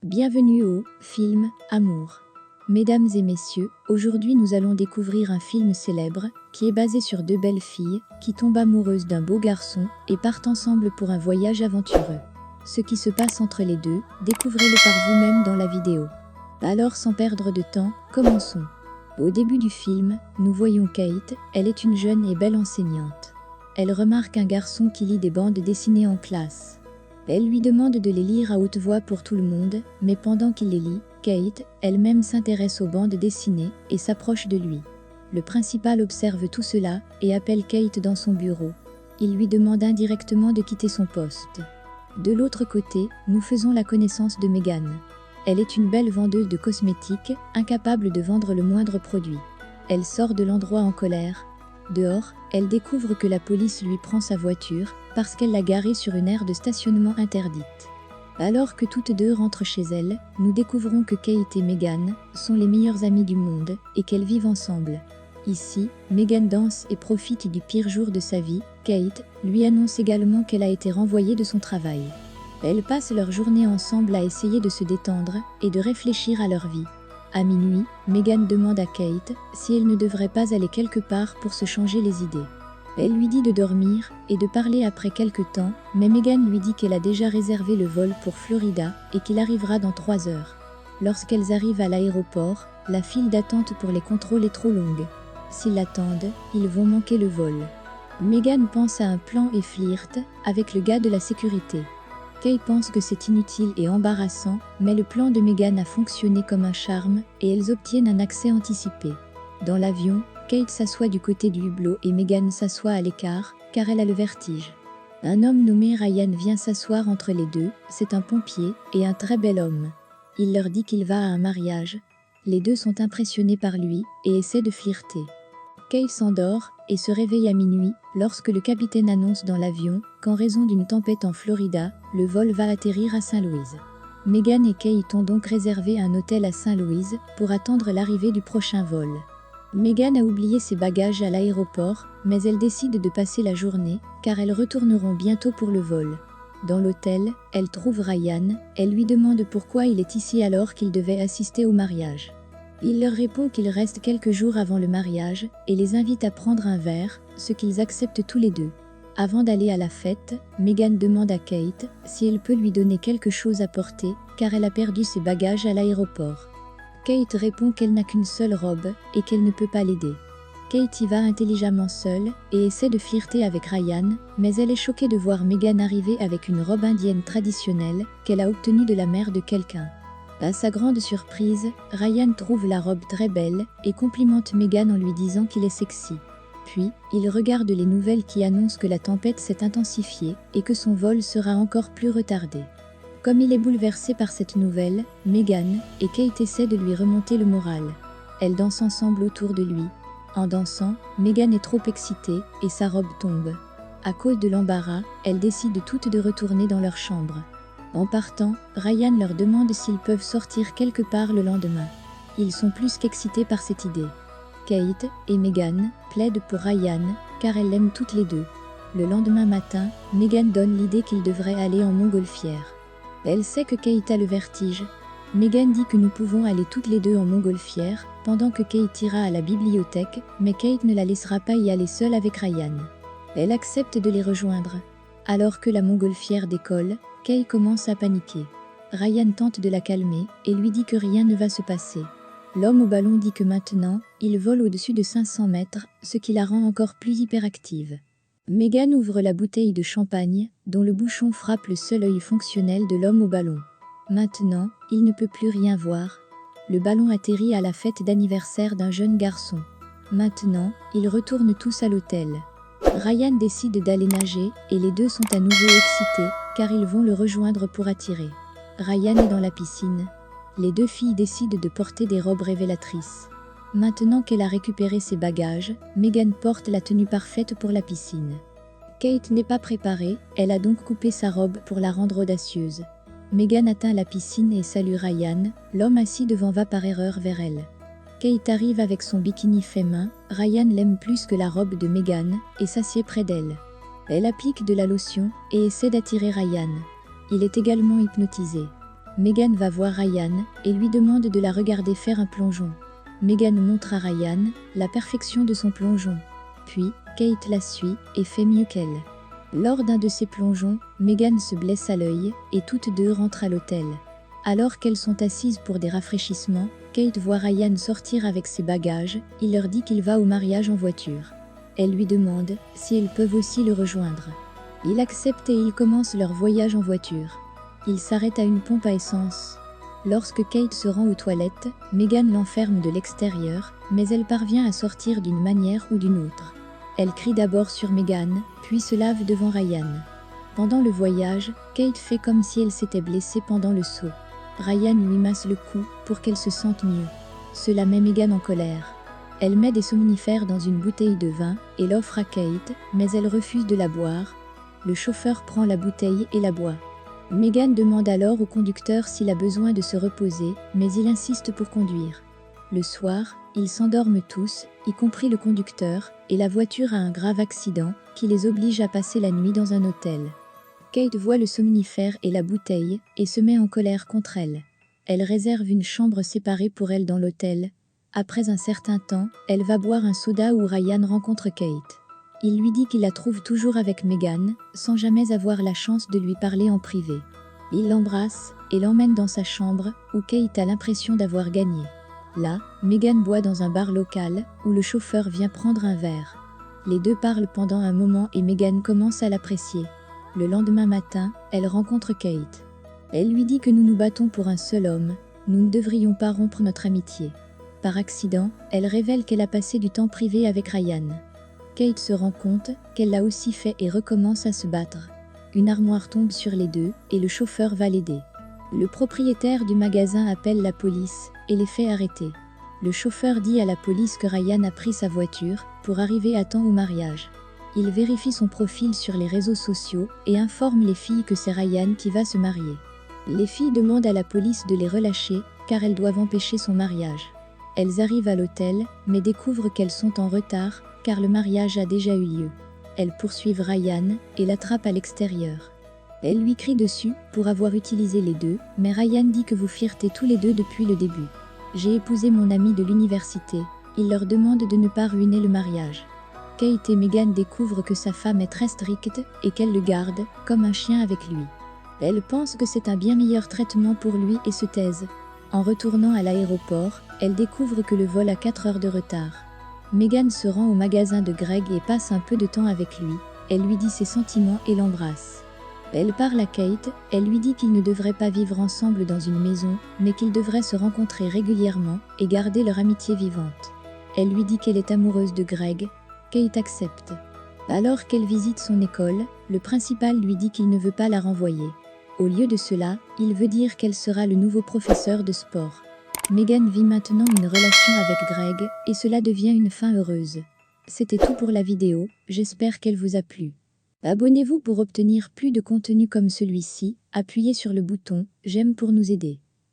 Bienvenue au film Amour. Mesdames et messieurs, aujourd'hui nous allons découvrir un film célèbre qui est basé sur deux belles filles qui tombent amoureuses d'un beau garçon et partent ensemble pour un voyage aventureux. Ce qui se passe entre les deux, découvrez-le par vous-même dans la vidéo. Alors sans perdre de temps, commençons. Au début du film, nous voyons Kate, elle est une jeune et belle enseignante. Elle remarque un garçon qui lit des bandes dessinées en classe. Elle lui demande de les lire à haute voix pour tout le monde, mais pendant qu'il les lit, Kate, elle-même s'intéresse aux bandes dessinées et s'approche de lui. Le principal observe tout cela et appelle Kate dans son bureau. Il lui demande indirectement de quitter son poste. De l'autre côté, nous faisons la connaissance de Megan. Elle est une belle vendeuse de cosmétiques, incapable de vendre le moindre produit. Elle sort de l'endroit en colère. Dehors, elle découvre que la police lui prend sa voiture parce qu'elle l'a garée sur une aire de stationnement interdite. Alors que toutes deux rentrent chez elles, nous découvrons que Kate et Megan sont les meilleures amies du monde et qu'elles vivent ensemble. Ici, Megan danse et profite du pire jour de sa vie. Kate lui annonce également qu'elle a été renvoyée de son travail. Elles passent leur journée ensemble à essayer de se détendre et de réfléchir à leur vie. À minuit, Megan demande à Kate si elle ne devrait pas aller quelque part pour se changer les idées. Elle lui dit de dormir et de parler après quelque temps, mais Megan lui dit qu'elle a déjà réservé le vol pour Florida et qu'il arrivera dans 3 heures. Lorsqu'elles arrivent à l'aéroport, la file d'attente pour les contrôles est trop longue. S'ils l'attendent, ils vont manquer le vol. Megan pense à un plan et flirte avec le gars de la sécurité. Kate pense que c'est inutile et embarrassant, mais le plan de Megan a fonctionné comme un charme et elles obtiennent un accès anticipé. Dans l'avion, Kate s'assoit du côté du hublot et Megan s'assoit à l'écart, car elle a le vertige. Un homme nommé Ryan vient s'asseoir entre les deux, c'est un pompier et un très bel homme. Il leur dit qu'il va à un mariage. Les deux sont impressionnés par lui et essaient de flirter. Kate s'endort et se réveille à minuit lorsque le capitaine annonce dans l'avion qu'en raison d'une tempête en Florida, le vol va atterrir à Saint-Louis. Megan et Kate ont donc réservé un hôtel à Saint-Louis pour attendre l'arrivée du prochain vol. Megan a oublié ses bagages à l'aéroport, mais elle décide de passer la journée car elles retourneront bientôt pour le vol. Dans l'hôtel, elle trouve Ryan, elle lui demande pourquoi il est ici alors qu'il devait assister au mariage. Il leur répond qu'il reste quelques jours avant le mariage et les invite à prendre un verre, ce qu'ils acceptent tous les deux. Avant d'aller à la fête, Megan demande à Kate si elle peut lui donner quelque chose à porter car elle a perdu ses bagages à l'aéroport. Kate répond qu'elle n'a qu'une seule robe et qu'elle ne peut pas l'aider. Kate y va intelligemment seule et essaie de flirter avec Ryan, mais elle est choquée de voir Megan arriver avec une robe indienne traditionnelle qu'elle a obtenue de la mère de quelqu'un. À sa grande surprise, Ryan trouve la robe très belle et complimente Megan en lui disant qu'il est sexy. Puis, il regarde les nouvelles qui annoncent que la tempête s'est intensifiée et que son vol sera encore plus retardé. Comme il est bouleversé par cette nouvelle, Megan et Kate essaient de lui remonter le moral. Elles dansent ensemble autour de lui. En dansant, Megan est trop excitée et sa robe tombe. À cause de l'embarras, elles décident toutes de retourner dans leur chambre. En partant, Ryan leur demande s'ils peuvent sortir quelque part le lendemain. Ils sont plus qu'excités par cette idée. Kate et Megan plaident pour Ryan car elles l'aiment toutes les deux. Le lendemain matin, Megan donne l'idée qu'ils devraient aller en montgolfière. Elle sait que Kate a le vertige. Megan dit que nous pouvons aller toutes les deux en montgolfière, pendant que Kate ira à la bibliothèque, mais Kate ne la laissera pas y aller seule avec Ryan. Elle accepte de les rejoindre. Alors que la montgolfière décolle, Kate commence à paniquer. Ryan tente de la calmer et lui dit que rien ne va se passer. L'homme au ballon dit que maintenant, il vole au-dessus de 500 mètres, ce qui la rend encore plus hyperactive. Megan ouvre la bouteille de champagne, dont le bouchon frappe le seul œil fonctionnel de l'homme au ballon. Maintenant, il ne peut plus rien voir. Le ballon atterrit à la fête d'anniversaire d'un jeune garçon. Maintenant, ils retournent tous à l'hôtel. Ryan décide d'aller nager et les deux sont à nouveau excités car ils vont le rejoindre pour attirer. Ryan est dans la piscine. Les deux filles décident de porter des robes révélatrices. Maintenant qu'elle a récupéré ses bagages, Megan porte la tenue parfaite pour la piscine. Kate n'est pas préparée, elle a donc coupé sa robe pour la rendre audacieuse. Megan atteint la piscine et salue Ryan, l'homme assis devant va par erreur vers elle. Kate arrive avec son bikini fait main, Ryan l'aime plus que la robe de Megan et s'assied près d'elle. Elle applique de la lotion et essaie d'attirer Ryan. Il est également hypnotisé. Meghan va voir Ryan et lui demande de la regarder faire un plongeon. Meghan montre à Ryan la perfection de son plongeon. Puis, Kate la suit et fait mieux qu'elle. Lors d'un de ces plongeons, Meghan se blesse à l'œil et toutes deux rentrent à l'hôtel. Alors qu'elles sont assises pour des rafraîchissements, Kate voit Ryan sortir avec ses bagages, il leur dit qu'il va au mariage en voiture. Elle lui demande si elles peuvent aussi le rejoindre. Il accepte et ils commencent leur voyage en voiture. Ils s'arrêtent à une pompe à essence. Lorsque Kate se rend aux toilettes, Meghan l'enferme de l'extérieur, mais elle parvient à sortir d'une manière ou d'une autre. Elle crie d'abord sur Meghan, puis se lave devant Ryan. Pendant le voyage, Kate fait comme si elle s'était blessée pendant le saut. Ryan lui masse le cou pour qu'elle se sente mieux. Cela met Meghan en colère. Elle met des somnifères dans une bouteille de vin et l'offre à Kate, mais elle refuse de la boire. Le chauffeur prend la bouteille et la boit. Meghan demande alors au conducteur s'il a besoin de se reposer, mais il insiste pour conduire. Le soir, ils s'endorment tous, y compris le conducteur, et la voiture a un grave accident qui les oblige à passer la nuit dans un hôtel. Kate voit le somnifère et la bouteille et se met en colère contre elle. Elle réserve une chambre séparée pour elle dans l'hôtel. Après un certain temps, elle va boire un soda où Ryan rencontre Kate. Il lui dit qu'il la trouve toujours avec Meghan, sans jamais avoir la chance de lui parler en privé. Il l'embrasse et l'emmène dans sa chambre, où Kate a l'impression d'avoir gagné. Là, Meghan boit dans un bar local, où le chauffeur vient prendre un verre. Les deux parlent pendant un moment et Meghan commence à l'apprécier. Le lendemain matin, elle rencontre Kate. Elle lui dit que nous nous battons pour un seul homme, nous ne devrions pas rompre notre amitié. Par accident, elle révèle qu'elle a passé du temps privé avec Ryan. Kate se rend compte qu'elle l'a aussi fait et recommence à se battre. Une armoire tombe sur les deux et le chauffeur va l'aider. Le propriétaire du magasin appelle la police et les fait arrêter. Le chauffeur dit à la police que Ryan a pris sa voiture pour arriver à temps au mariage. Il vérifie son profil sur les réseaux sociaux et informe les filles que c'est Ryan qui va se marier. Les filles demandent à la police de les relâcher car elles doivent empêcher son mariage. Elles arrivent à l'hôtel mais découvrent qu'elles sont en retard car le mariage a déjà eu lieu. Elles poursuivent Ryan et l'attrapent à l'extérieur. Elle lui crie dessus pour avoir utilisé les deux, mais Ryan dit que vous flirtez tous les deux depuis le début. J'ai épousé mon ami de l'université. Il leur demande de ne pas ruiner le mariage. Kate et Meghan découvrent que sa femme est très stricte et qu'elle le garde comme un chien avec lui. Elle pense que c'est un bien meilleur traitement pour lui et se taise. En retournant à l'aéroport, elle découvre que le vol a 4 heures de retard. Meghan se rend au magasin de Greg et passe un peu de temps avec lui. Elle lui dit ses sentiments et l'embrasse. Elle parle à Kate, elle lui dit qu'ils ne devraient pas vivre ensemble dans une maison, mais qu'ils devraient se rencontrer régulièrement et garder leur amitié vivante. Elle lui dit qu'elle est amoureuse de Greg. Kate accepte. Alors qu'elle visite son école, le principal lui dit qu'il ne veut pas la renvoyer. Au lieu de cela, il veut dire qu'elle sera le nouveau professeur de sport. Meghan vit maintenant une relation avec Greg et cela devient une fin heureuse. C'était tout pour la vidéo, j'espère qu'elle vous a plu. Abonnez-vous pour obtenir plus de contenu comme celui-ci, appuyez sur le bouton « J'aime » pour nous aider.